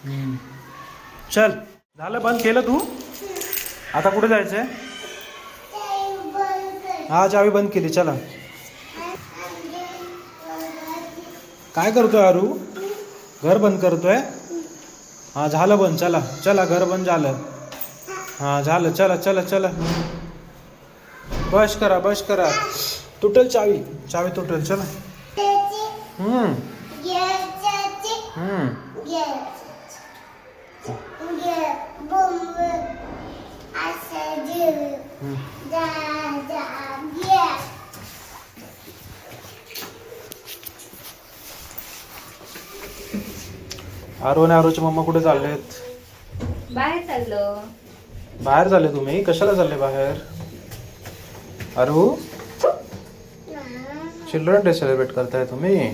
चल झालं, बंद केलं तू. आता कुठे जायचंय? हा चावी बंद केली. चला. काय करतोय अरू? घर बंद करतोय. हा झालं बंद. चला चला, घर बंद झालं. हा झालं. चला चला चला, बस करा बस करा. तुटेल चावी, चावी तुटेल. चला. हम्म हम्म आरू आणि आरूचे मम्मा कुठे चाललेत? बाहेर चाललो. बाहेर चालले तुम्ही? कशाला चालले बाहेर? आरू, चिल्ड्रन डे सेलिब्रेट करताय तुम्ही?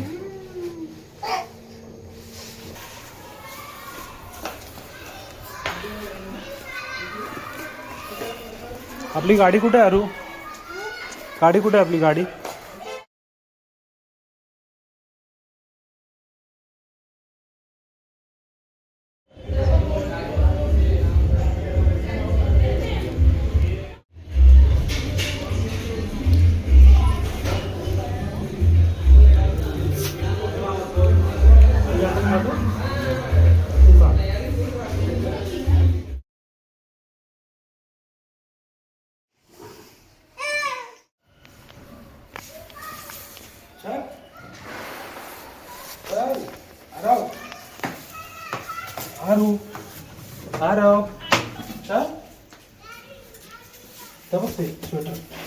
आपली गाडी कुठे आहे आरू? गाडी कुठे आहे आपली गाडी? आरू आरव, चल. बघते स्वेटर.